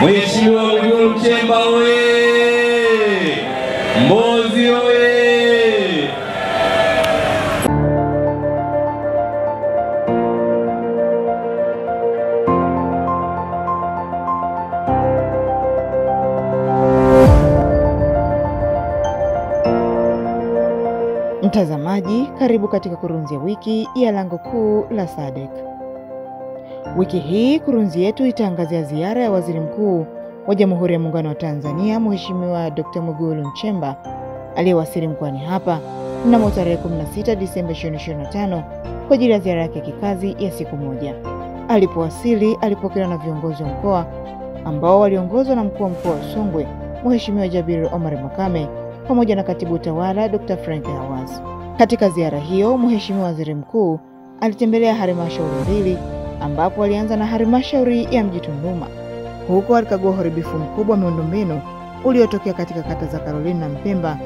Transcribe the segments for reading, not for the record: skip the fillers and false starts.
Mheshimiwa Mwigulu Nchemba oye! Mbozi oye! Mtazamaji, karibu katika kurunzi ya wiki ya lango kuu la SADC. Wiki hii kurunzi yetu itaangazia ziara ya Waziri Mkuu wa Jamhuri ya Muungano wa Tanzania Mheshimiwa Dr. Mwigulu Nchemba aliyewasili mkoani hapa mnamo tarehe 16 Disemba 2025 kwa ajili ya ziara yake ya kikazi ya siku moja. Alipowasili alipokelewa na viongozi wa mkoa ambao waliongozwa na mkuu wa mkoa wa Songwe Mheshimiwa Jabir Omar Makame pamoja na Katibu Tawala Dr. Frank Awaz. Katika ziara hiyo, Mheshimiwa Waziri Mkuu alitembelea halmashauri mbili ambapo alianza na halmashauri ya Mji Tunduma. Huko alikagua uharibifu mkubwa wa miundombinu uliotokea katika kata za Caroline na Mpemba.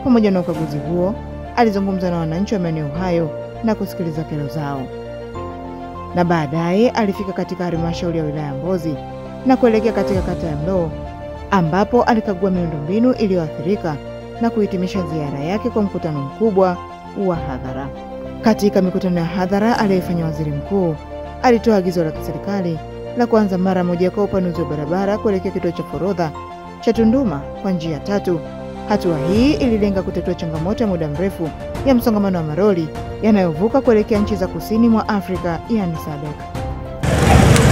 Pamoja na ukaguzi huo, alizungumza na wananchi wa maeneo hayo na kusikiliza kero zao. Na baadaye alifika katika halmashauri ya wilaya Mbozi na kuelekea katika kata ya Mloo ambapo alikagua miundombinu iliyoathirika na kuhitimisha ziara yake kwa mkutano mkubwa wa hadhara. Katika mikutano ya hadhara aliyofanya Waziri Mkuu, alitoa agizo la kiserikali la kuanza mara moja kwa upanuzi wa barabara kuelekea kituo cha forodha cha Tunduma kwa njia tatu. Hatua hii ililenga kutatua changamoto ya muda mrefu ya msongamano wa maroli yanayovuka kuelekea nchi za kusini mwa Afrika, yani SADC.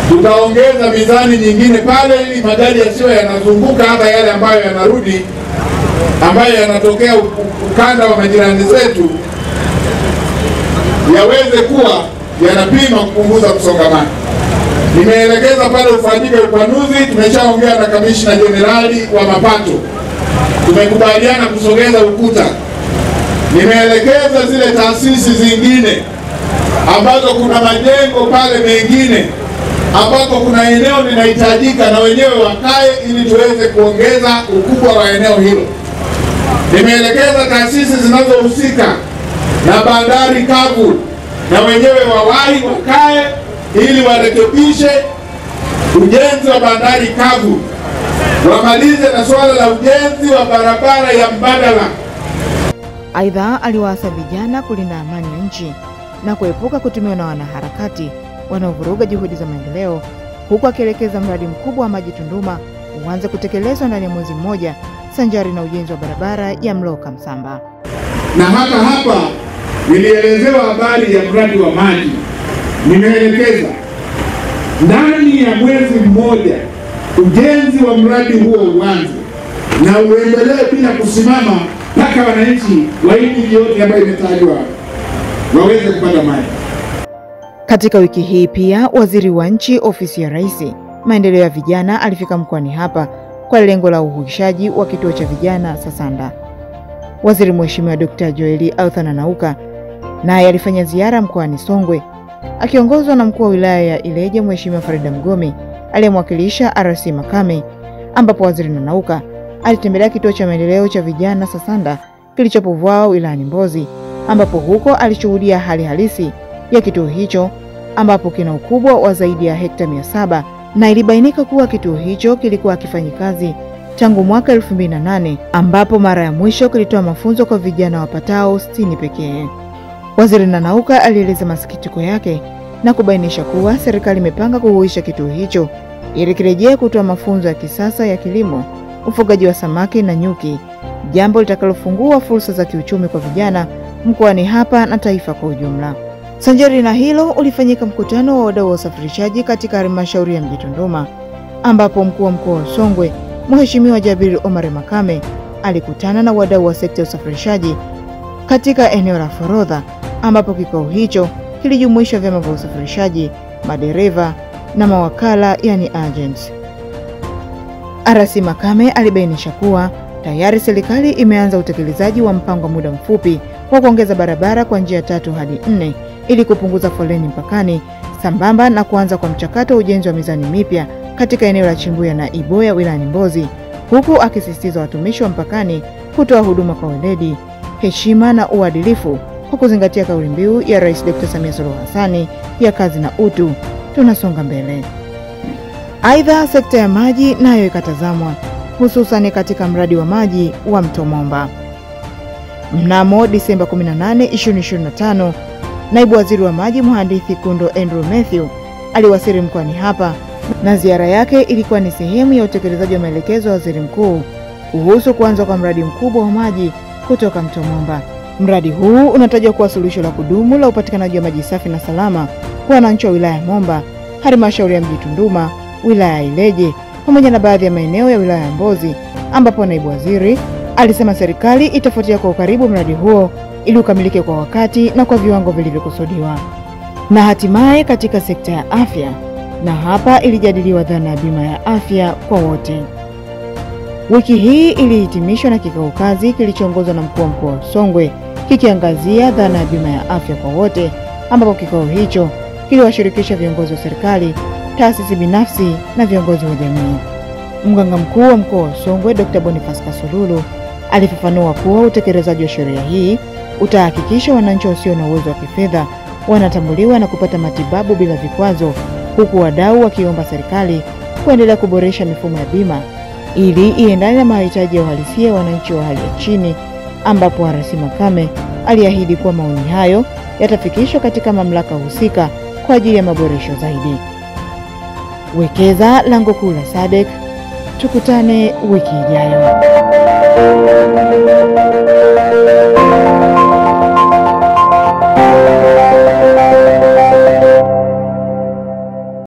Tutaongeza mizani nyingine pale ili magari yasiwe yanazunguka, hata yale ambayo yanarudi, ambayo yanatokea ukanda wa majirani zetu, yaweze kuwa yanapima kupunguza msongamano. Nimeelekeza pale ufanyike upanuzi. Tumeshaongea na Kamishna Jenerali wa mapato, tumekubaliana kusogeza ukuta. Nimeelekeza zile taasisi zingine ambazo kuna majengo pale mengine ambako kuna eneo linahitajika na wenyewe wakae ili tuweze kuongeza ukubwa wa eneo hilo. Nimeelekeza taasisi zinazohusika na bandari kavu na wenyewe wawahi wakae ili warekebishe ujenzi wa bandari kavu, wamalize na swala la ujenzi wa barabara ya mbadala. Aidha, aliwaasa vijana kulinda amani ya nchi na kuepuka kutumiwa na wanaharakati wanaovuruga juhudi za maendeleo, huku akielekeza mradi mkubwa wa maji Tunduma uanze kutekelezwa ndani ya mwezi mmoja sanjari na ujenzi wa barabara ya Mloo Kamsamba. Na hapa nilielezewa habari ya mradi wa maji. Nimeelekeza ndani ya mwezi mmoja ujenzi wa mradi huo uanze na uendelee bila kusimama mpaka wananchi wa nchi yote ambayo imetajwa waweze kupata maji. Katika wiki hii pia, Waziri wa Nchi Ofisi ya Rais, Maendeleo ya Vijana alifika mkoani hapa kwa lengo la uhuishaji wa kituo cha vijana Sasanda. Waziri Mheshimiwa Dr. Joeli Authana Nauka naye alifanya ziara mkoani Songwe akiongozwa na mkuu wa wilaya ya Ileje Mheshimiwa Farida Mgomi aliyemwakilisha RC Makame, ambapo Waziri Nauka alitembelea kituo cha maendeleo cha vijana Sasanda kilichopo Vwao wilayani Mbozi, ambapo huko alishuhudia hali halisi ya kituo hicho ambapo kina ukubwa wa zaidi ya hekta 700 na ilibainika kuwa kituo hicho kilikuwa kifanyi kazi tangu mwaka 2008 ambapo mara ya mwisho kilitoa mafunzo kwa vijana wapatao 60 pekee. Waziri Nauka alieleza masikitiko yake na kubainisha kuwa serikali imepanga kuhuisha kituo hicho ili kirejee kutoa mafunzo ya kisasa ya kilimo, ufugaji wa samaki na nyuki, jambo litakalofungua fursa za kiuchumi kwa vijana mkoani hapa na taifa kwa ujumla. Sanjari na hilo, ulifanyika mkutano wa wadau wa usafirishaji katika halmashauri ya Mji Tunduma, ambapo mkuu wa mkoa wa Songwe Mheshimiwa Jabir Omar Makame alikutana na wadau wa sekta ya usafirishaji katika eneo la forodha, ambapo kikao hicho kilijumuisha vyama vya usafirishaji, madereva na mawakala, yani agents. RC Makame alibainisha kuwa tayari serikali imeanza utekelezaji wa mpango wa muda mfupi wa kuongeza barabara kwa njia 3 hadi 4 ili kupunguza foleni mpakani, sambamba na kuanza kwa mchakato wa ujenzi wa mizani mipya katika eneo la Chimbuya na Iboya wilayani Mbozi, huku akisisitiza watumishi wa mpakani kutoa huduma kwa weledi, heshima na uadilifu kwa kuzingatia kauli mbiu ya Rais Dr. Samia Suluhu Hassan ya kazi na utu, tunasonga mbele. Aidha, sekta ya maji nayo ikatazamwa, hususan katika mradi wa maji wa Mto Momba. Mnamo Disemba 18, 2025, Naibu Waziri wa Maji Mhandisi Kundo Andrew Mathew aliwasili mkoani hapa, na ziara yake ilikuwa ni sehemu ya utekelezaji wa maelekezo ya Waziri Mkuu kuhusu kuanza kwa mradi mkubwa wa maji kutoka Mto Momba. Mradi huu unatajwa kuwa suluhisho la kudumu la upatikanaji wa maji safi na salama kwa wananchi wa wilaya ya Momba, halmashauri ya mji Tunduma, wilaya ya Ileje, pamoja na baadhi ya maeneo ya wilaya ya Mbozi, ambapo naibu waziri alisema serikali itafuatia kwa ukaribu mradi huo ili ukamilike kwa wakati na kwa viwango vilivyokusudiwa. Na hatimaye katika sekta ya afya, na hapa ilijadiliwa dhana ya bima ya afya kwa wote. Wiki hii ilihitimishwa na kikao kazi kilichoongozwa na mkuu wa mkoa wa Songwe kikiangazia dhana ya bima ya afya kwa wote, ambapo kikao hicho kiliwashirikisha viongozi wa serikali, taasisi binafsi na viongozi wa jamii. Mganga mkuu wa mkoa wa Songwe Dr. Boniface Kasululu alifafanua kuwa utekelezaji wa sheria hii utahakikisha wananchi wasio na uwezo wa kifedha wanatambuliwa na kupata matibabu bila vikwazo, huku wadau wakiomba serikali kuendelea kuboresha mifumo ya bima ili iendane na mahitaji ya uhalisia wa wananchi wa hali ya chini, ambapo RC Makame aliahidi kuwa maoni hayo yatafikishwa katika mamlaka husika kwa ajili ya maboresho zaidi. Wekeza, lango kuu la SADC. Tukutane wiki ijayo.